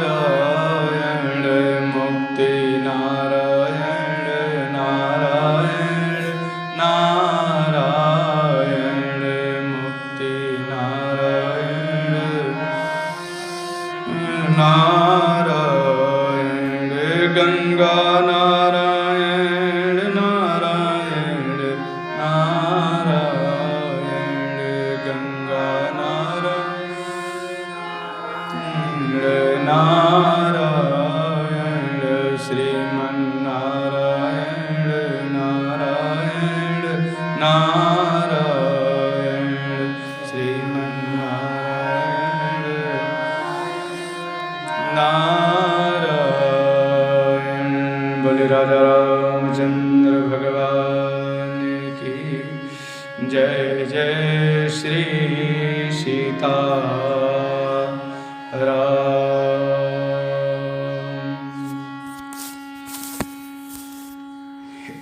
नारायण मुक्ति नारायण नारायण नारायण मुक्ति नारायण नारायण गंगा नारायण नारायण नारायण गंगा नारायण श्रीमन्नारायण नारायण नारायण श्रीमन्नारायण नारायण। बोले राजा रामचंद्र भगवान की जय। जय श्री सीता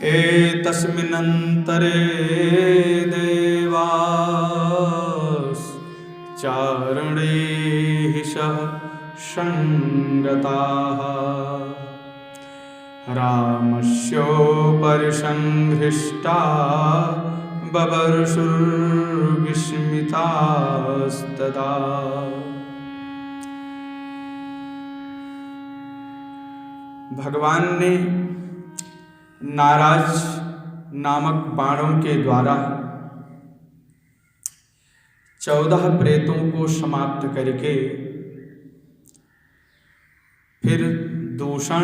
एतस्मिन्नन्तरे देवास् चारणैः सह संगताः रामस्योपरि संहृष्टा बभर्षुर्विस्मितास्तदा। भगवान ने नाराज नामक बाणों के द्वारा 14 प्रेतों को समाप्त करके फिर दूषण,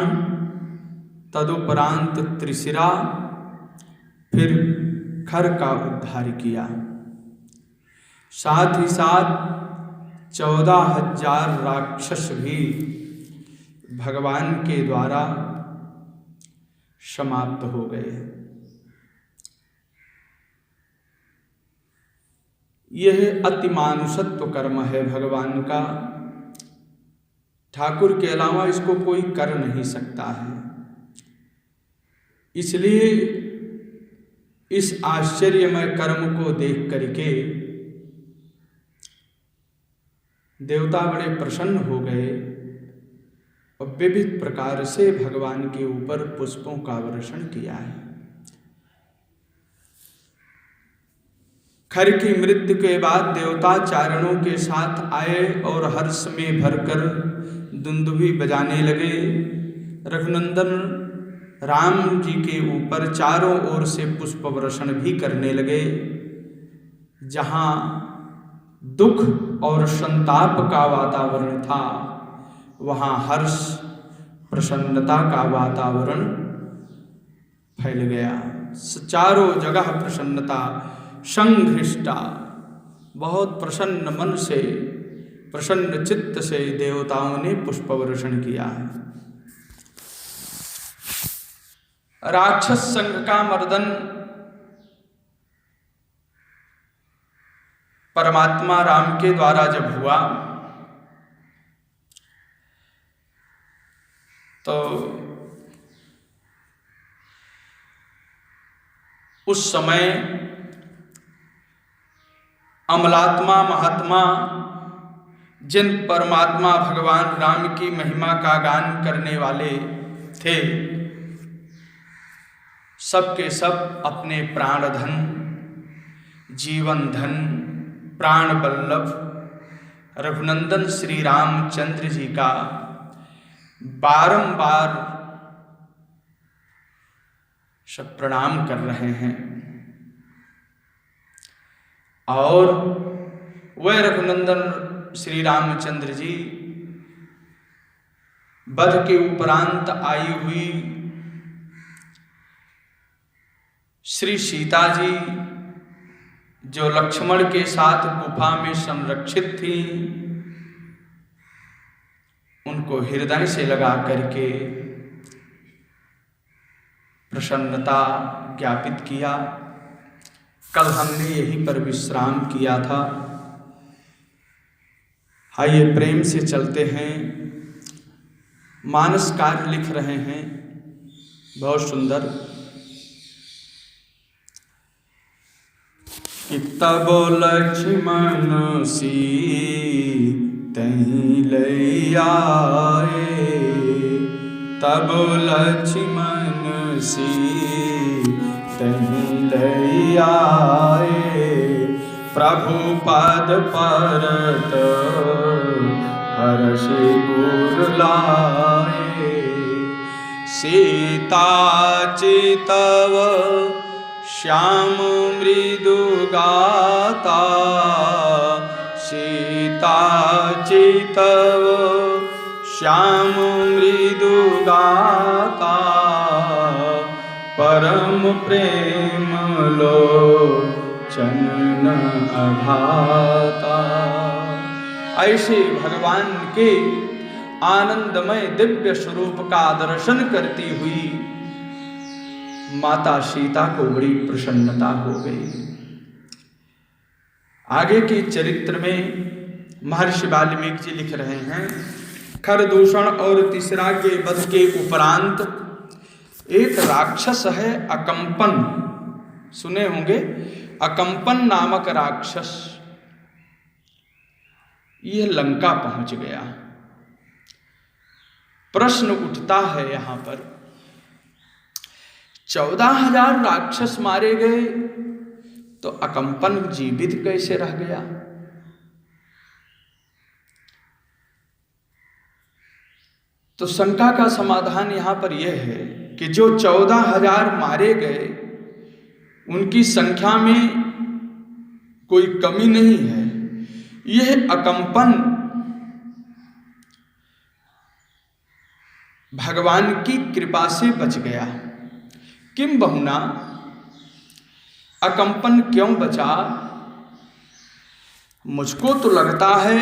तदुपरांत त्रिशिरा, फिर खर का उद्धार किया। साथ ही साथ 14,000 राक्षस भी भगवान के द्वारा समाप्त हो गए। यह अतिमानुषत्व कर्म है भगवान का। ठाकुर के अलावा इसको कोई कर नहीं सकता है। इसलिए इस आश्चर्यमय कर्म को देख करके देवता बड़े प्रसन्न हो गए और विविध प्रकार से भगवान के ऊपर पुष्पों का वर्षण किया है। खर की मृत्यु के बाद देवता चारणों के साथ आए और हर्ष में भरकर दुंदुभी बजाने लगे। रघुनंदन राम जी के ऊपर चारों ओर से पुष्प वर्षण भी करने लगे। जहाँ दुख और संताप का वातावरण था, वहाँ हर्ष प्रसन्नता का वातावरण फैल गया। चारों जगह प्रसन्नता संघृष्टा, बहुत प्रसन्न मन से, प्रसन्न चित्त से देवताओं ने पुष्प वर्षण किया है। राक्षस संघ का मर्दन परमात्मा राम के द्वारा जब हुआ तो उस समय अमलात्मा महात्मा जिन परमात्मा भगवान राम की महिमा का गान करने वाले थे, सबके सब अपने प्राण धन, जीवन धन, प्राण वल्लभ रघुनंदन श्री रामचंद्र जी का बारंबार सब प्रणाम कर रहे हैं। और वह रघुनंदन श्री रामचंद्र जी वध के उपरांत आई हुई श्री सीता जी जो लक्ष्मण के साथ गुफा में संरक्षित थी, उनको हृदय से लगा करके प्रसन्नता ज्ञापित किया। कल हमने यहीं पर विश्राम किया था। आइए प्रेम से चलते हैं। मानस कार्य लिख रहे हैं, बहुत सुंदर। कि तब लक्ष्मण सीतहि लइ आए, तब लक्ष्मण सीतहि लइ आए, प्रभु पद परत हर्षि उर लाए। सीता चितव श्याम मृदु गाता, सीता चितव श्याम मृदु गाता, परम प्रेम लोचन न अघाता। ऐसे भगवान के आनंदमय दिव्य स्वरूप का दर्शन करती हुई माता सीता को बड़ी प्रसन्नता हो गई। आगे के चरित्र में महर्षि वाल्मीकि जी लिख रहे हैं, खरदूषण और तीसरा के वध के उपरांत एक राक्षस है अकंपन, सुने होंगे, अकंपन नामक राक्षस यह लंका पहुंच गया। प्रश्न उठता है यहां पर, 14,000 राक्षस मारे गए तो अकंपन जीवित कैसे रह गया? तो शंका का समाधान यहां पर यह है कि जो 14,000 मारे गए उनकी संख्या में कोई कमी नहीं है। यह अकंपन भगवान की कृपा से बच गया। किम बहुना अकंपन क्यों बचा? मुझको तो लगता है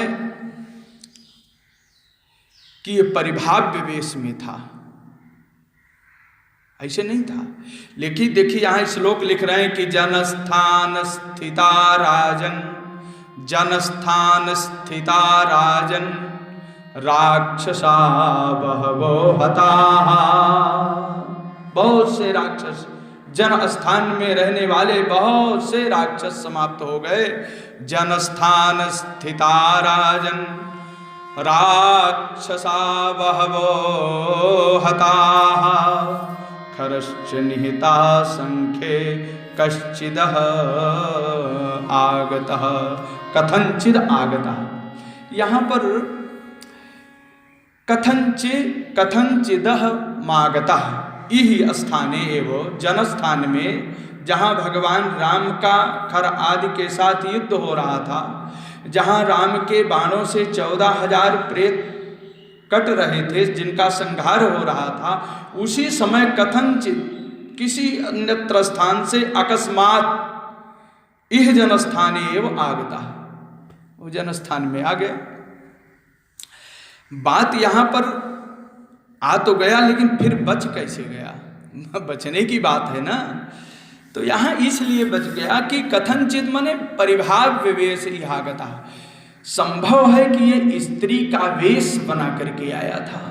कि ये परिभाव्य वेश में था, ऐसे नहीं था। लेकिन देखिए यहां श्लोक लिख रहे हैं कि जनस्थान स्थिता राजन, जनस्थान स्थिता राजन, राक्षसा बहवो हताः। बहुत से राक्षस, जन स्थान में रहने वाले बहुत से राक्षस समाप्त हो गए। जनस्थान स्थिता राजन, राक्षसा बहवो हताः, खरश्च निहिता संख्ये कश्चिदः आगतः, कथंचिद आगतः। यहाँ पर कथंचिदः मागतः, इहि स्थाने एवं जनस्थान में जहाँ भगवान राम का खर आदि के साथ युद्ध हो रहा था, जहाँ राम के बाणों से 14,000 प्रेत कट रहे थे, जिनका संहार हो रहा था, उसी समय कथनचित किसी अन्यत्र स्थान से अकस्मात इह जनस्थाने एवं आगता, वो जनस्थान में आ गया। बात यहाँ पर आ तो गया, लेकिन फिर बच कैसे गया? बचने की बात है ना। तो यहाँ इसलिए बच गया कि कथनचित माने परिभाव्य वेश इहागता, संभव है कि ये स्त्री का वेश बना करके आया था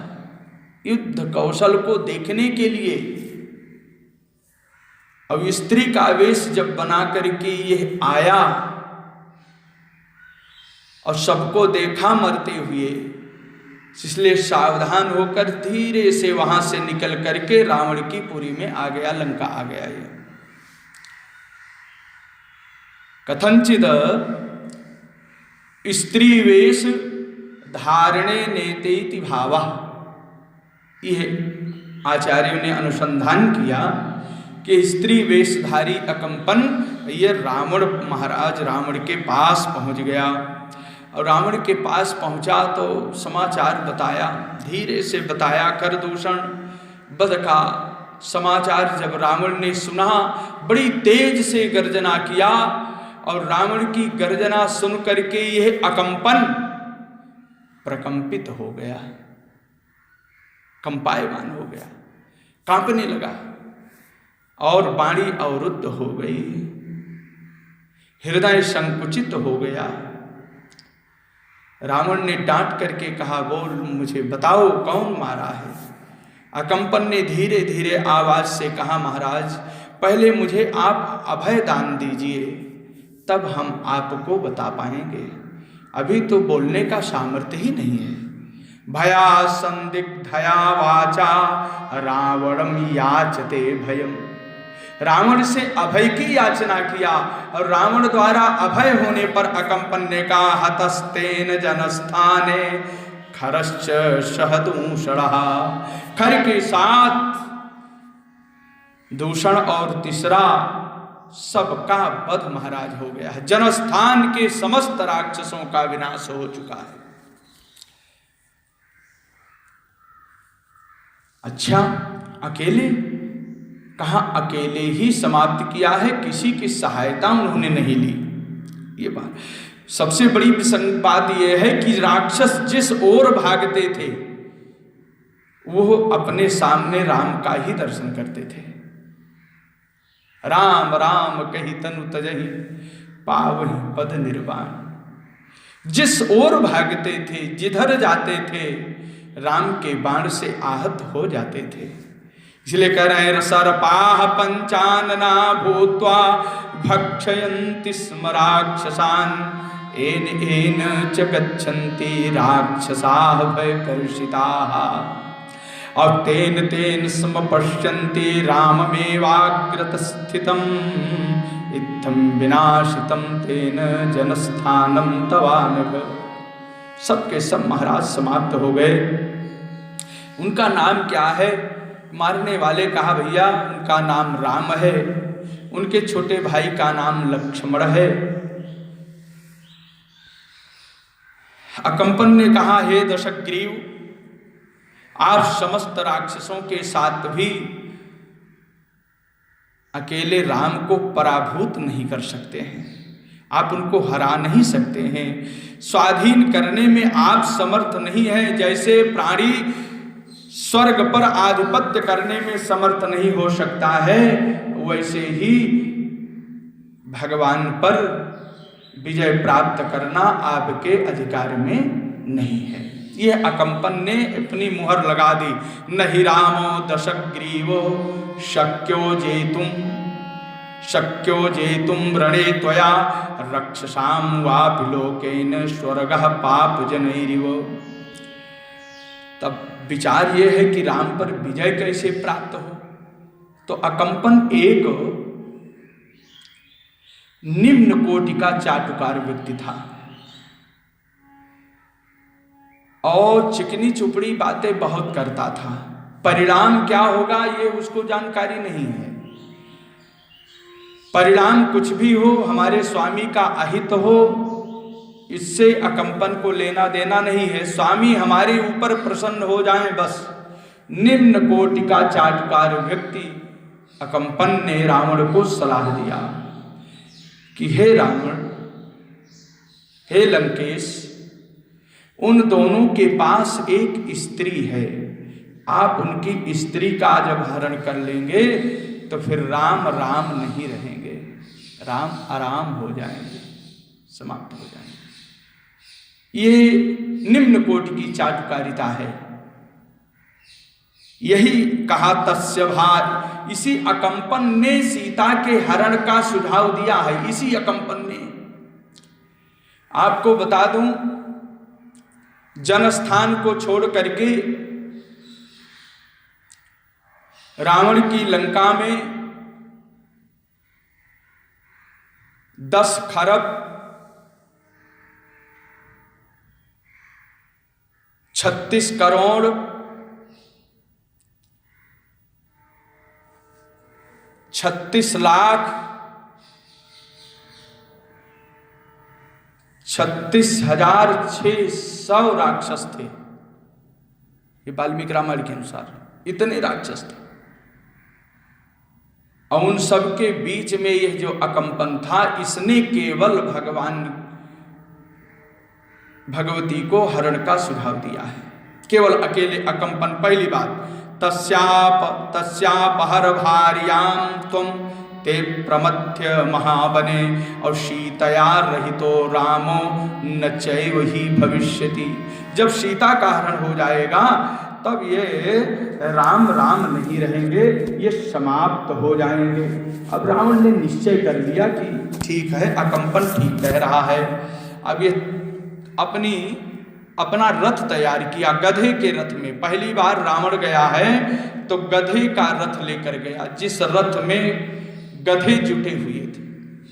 युद्ध कौशल को देखने के लिए। अब स्त्री का वेश जब बना करके ये आया और सबको देखा मरते हुए, इसलिए सावधान होकर धीरे से वहां से निकल करके रावण की पुरी में आ गया, लंका आ गया। ये कथंचिद स्त्री वेश धारणे नेतेति भावः, यह आचार्यों ने अनुसंधान किया कि स्त्री वेशधारी अकंपन ये रावण महाराज रावण के पास पहुंच गया। और रावण के पास पहुंचा तो समाचार बताया, धीरे से बताया। खरदूषण वध का समाचार जब रावण ने सुना, बड़ी तेज से गर्जना किया, और रावण की गर्जना सुन करके यह अकंपन प्रकंपित हो गया, कंपायमान हो गया, कांपने लगा, और वाणी अवरुद्ध हो गई, हृदय संकुचित हो गया। रावण ने डांट करके कहा, बोल, मुझे बताओ कौन मारा है? अकंपन ने धीरे धीरे आवाज से कहा, महाराज, पहले मुझे आप अभय दान दीजिए, तब हम आपको बता पाएंगे। अभी तो बोलने का सामर्थ्य ही नहीं है। भया संदिग्धया वाचा रावणम याचते भयम। रावण से अभय की याचना किया और रावण द्वारा अभय होने पर अकंपन ने कहा हतस्तेन जनस्थाने खरश्च शहदूषणः। खर के साथ दूषण और तीसरा सबका वध महाराज हो गया है। जनस्थान के समस्त राक्षसों का विनाश हो चुका है। अच्छा, अकेले कहा, अकेले ही समाप्त किया है, किसी की सहायता उन्होंने नहीं ली। ये बात सबसे बड़ी बात यह है कि राक्षस जिस ओर भागते थे वो अपने सामने राम का ही दर्शन करते थे। राम राम कही तनु तजहि पावहि पद निर्वाण। जिस ओर भागते थे, जिधर जाते थे, राम के बाण से आहत हो जाते थे। इसलिए कह रहे हैं सर्पाः पंचानना भूत्वा भक्षयन्ति स्म राक्षसान् एन एन च गच्छन्ति राक्षसाः भयकर्षिताः और तेन तेन स्म पश्यन्ति राममेवाग्रतस्थितम् इत्थं विनाशितं तेन जनस्थानं तवानघ। सबके सब महाराज समाप्त हो गए। उनका नाम क्या है? मारने वाले कहा भैया उनका नाम राम है। उनके छोटे भाई का नाम लक्ष्मण है। अकंपन ने कहा हे दशग्रीव, आप समस्त राक्षसों के साथ भी अकेले राम को पराभूत नहीं कर सकते हैं, आप उनको हरा नहीं सकते हैं, स्वाधीन करने में आप समर्थ नहीं हैं। जैसे प्राणी स्वर्ग पर आधिपत्य करने में समर्थ नहीं हो सकता है, वैसे ही भगवान पर विजय प्राप्त करना आपके अधिकार में नहीं है। यह अकंपन ने अपनी मुहर लगा दी। नहि रामो दशग्रीवो शक्यो जेतुम रणे त्वया रक्षसाम वापि लोकेन स्वर्गः पाप जनैरिव। तब विचार यह है कि राम पर विजय कैसे प्राप्त हो। तो अकंपन एक निम्न कोटि का चाटुकार व्यक्ति था और चिकनी चुपड़ी बातें बहुत करता था। परिणाम क्या होगा ये उसको जानकारी नहीं है। परिणाम कुछ भी हो, हमारे स्वामी का अहित हो, इससे अकंपन को लेना देना नहीं है। स्वामी हमारे ऊपर प्रसन्न हो जाएं बस। निम्न कोटि का चाटुकार व्यक्ति अकंपन ने रावण को सलाह दिया कि हे रावण, हे लंकेश, उन दोनों के पास एक स्त्री है, आप उनकी स्त्री का जब हरण कर लेंगे तो फिर राम राम नहीं रहेंगे, राम आराम हो जाएंगे, समाप्त हो जाएंगे। ये निम्न कोटि की चाटुकारिता है। यही कहा तस्य भाई। इसी अकंपन ने सीता के हरण का सुझाव दिया है। इसी अकंपन ने, आपको बता दूं, जनस्थान को छोड़ करके रावण की लंका में 10 खरब 36 करोड़ 36 लाख 36,600 राक्षस थे। ये वाल्मीकि रामायण के अनुसार इतने राक्षस थे। और उन सब के बीच में यह जो अकंपन था, इसने केवल भगवती को हरण का सुझाव दिया है। केवल अकेले अकंपन। पहली बात, तस्यापहर भार्यां त्वं ते प्रमथ्य महावने और सीतया रहितो रामो न चैव ही भविष्यति। जब सीता का हरण हो जाएगा तब ये राम राम नहीं रहेंगे, ये समाप्त हो जाएंगे। अब रावण ने निश्चय कर लिया कि ठीक है, अकंपन ठीक कह रहा है। अब ये अपना रथ तैयार किया, गधे के रथ में। पहली बार रावण गया है तो गधे का रथ लेकर गया, जिस रथ में गधे जुटे हुए थे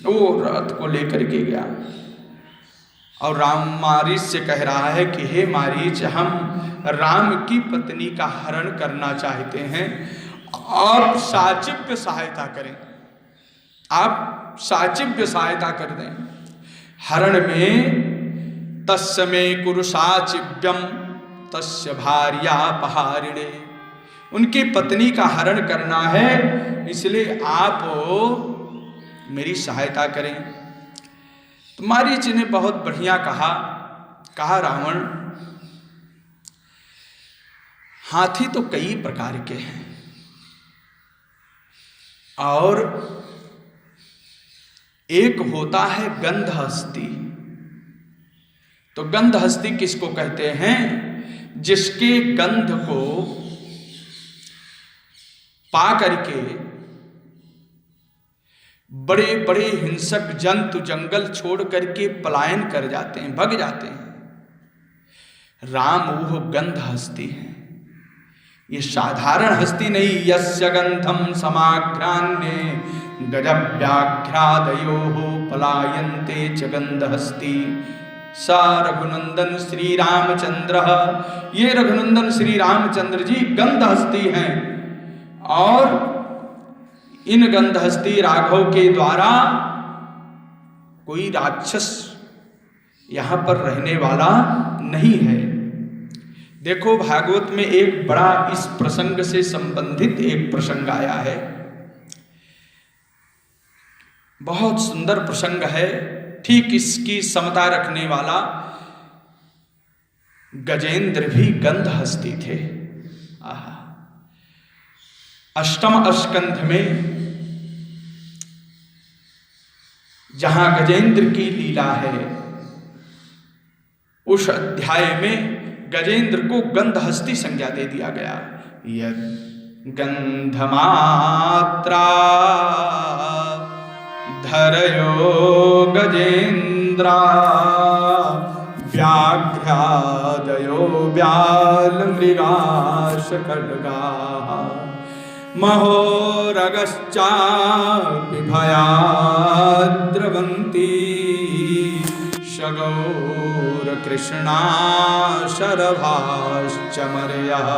वो रथ को लेकर के गया। और राम मारीच से कह रहा है कि हे मारीच, हम राम की पत्नी का हरण करना चाहते हैं, आप साचिव्य सहायता करें, आप साचिव्य सहायता कर दें। हरण में तस्य में कुरु साचिव्यम तस्य भार्यापहारिणे, उनकी पत्नी का हरण करना है, इसलिए आप मेरी सहायता करें। तो मारीच ने बहुत बढ़िया कहा रावण, हाथी तो कई प्रकार के हैं और एक होता है गंधहस्ती। तो गंधहस्ती किसको कहते हैं? जिसके गंध को पा करके बड़े बड़े हिंसक जंतु जंगल छोड़ करके पलायन कर जाते हैं, भग जाते हैं। राम वो गंध हस्ती है, ये साधारण हस्ती नहीं। यस्य गंधम समाघ्रान्ये गजव्याघ्रादयो पलायन्ते च गंध हस्ती सा रघुनंदन श्री रामचंद्र। ये रघुनंदन श्री रामचंद्र जी गंध हस्ती हैं और इन गंधहस्ती राघव के द्वारा कोई राक्षस यहां पर रहने वाला नहीं है। देखो भागवत में एक बड़ा इस प्रसंग से संबंधित एक प्रसंग आया है, बहुत सुंदर प्रसंग है। ठीक इसकी समता रखने वाला गजेंद्र भी गंधहस्ती थे। अष्टम स्कंध में जहां गजेंद्र की लीला है, उस अध्याय में गजेंद्र को गंधहस्ती संज्ञा दे दिया गया। यद गंधमात्रा धरयो गजेंद्रा व्याघ्रादयो व्याल मृगाश खड्गा महोरगश्चापि भयाद्रवन्ति शगौर कृष्णा शरभाश्च मर्यः।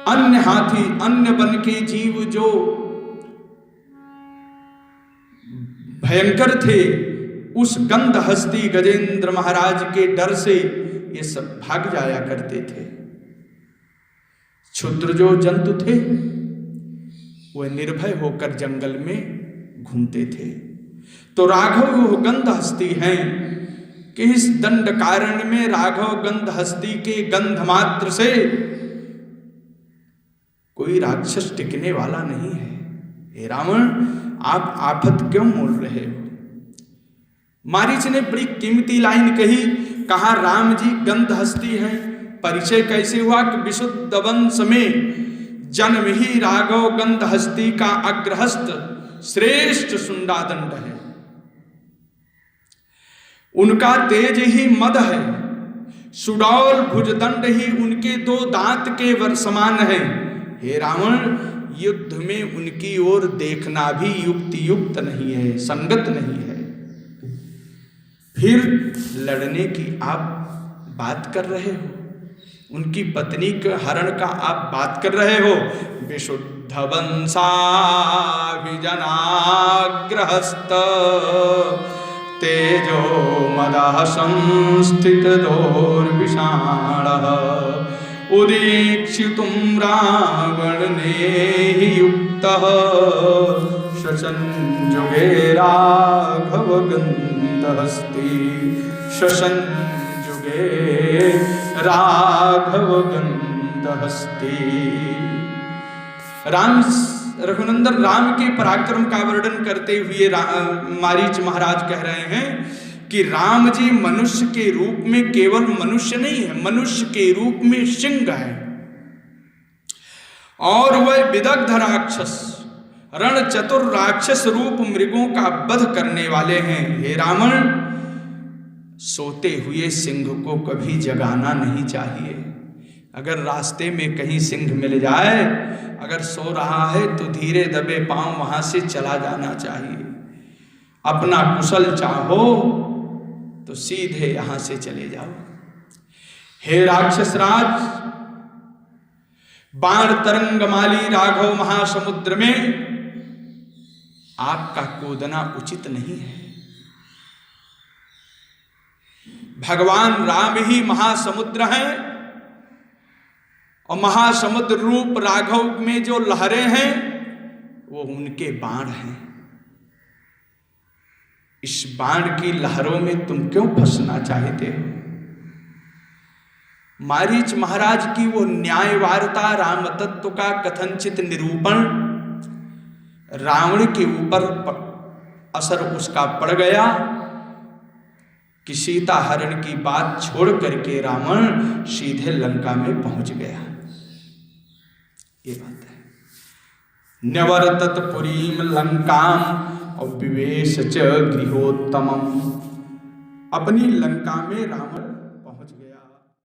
अन्य हाथी, अन्य वन के जीव जो भयंकर थे, उस गंधहस्ती गजेंद्र महाराज के डर से ये सब भाग जाया करते थे। क्षुद्र जो जंतु थे वह निर्भय होकर जंगल में घूमते थे। तो राघव वो गंधहस्ती हैं कि इस दंड कारण में राघव गंधहस्ती के गंध मात्र से कोई राक्षस टिकने वाला नहीं है। हे रावण, आप आफत क्यों मोल रहे हो? मारीच ने बड़ी कीमती लाइन कही, कहा राम जी गंधहस्ती हैं। परिचय कैसे हुआ कि विशुद्ध वंश में जन्म ही राघव गंधहस्ती का अग्रहस्त श्रेष्ठ सुंडादंड है। उनका तेज ही मद है, सुडौल भुजदंड ही उनके दो दांत के समान है। हे रावण, युद्ध में उनकी ओर देखना भी युक्त नहीं है, संगत नहीं है। फिर लड़ने की आप बात कर रहे हो, उनकी पत्नी के हरण का आप बात कर रहे हो। विशुद्ध वंशाभिजनाग्रहस्त तेजो मदः संस्थित दोर्विषाणः उदीक्षितुं रावणेः युक्तः शशंजुगे राघव गंधहस्ती शशंजुगे राघव गंधहस्ती। रघुनंदन राम के पराक्रम का वर्णन करते हुए मारीच महाराज कह रहे हैं कि राम जी मनुष्य के रूप में केवल मनुष्य नहीं है, मनुष्य के रूप में सिंह है और वह विदग्ध राक्षस, रण चतुर राक्षस रूप मृगों का वध करने वाले हैं। हे रावण, सोते हुए सिंह को कभी जगाना नहीं चाहिए। अगर रास्ते में कहीं सिंह मिल जाए, अगर सो रहा है तो धीरे दबे पांव वहां से चला जाना चाहिए। अपना कुशल चाहो तो सीधे यहां से चले जाओ। हे राक्षस राज, बाण तरंगमाली राघव महासमुद्र में आपका कूदना उचित नहीं है। भगवान राम ही महासमुद्र हैं और महासमुद्र रूप राघव में जो लहरें हैं वो उनके बाण हैं। इस बाण की लहरों में तुम क्यों फंसना चाहते हो? मारीच महाराज की वो न्याय वार्ता, राम तत्व का कथनचित निरूपण रावण के ऊपर असर उसका पड़ गया कि सीता हरण की बात छोड़ करके रावण सीधे लंका में पहुंच गया। ये बात है। न्यवर्तत पुरीम लंकाम और विवेश च गृहोत्तमम। अपनी लंका में रावण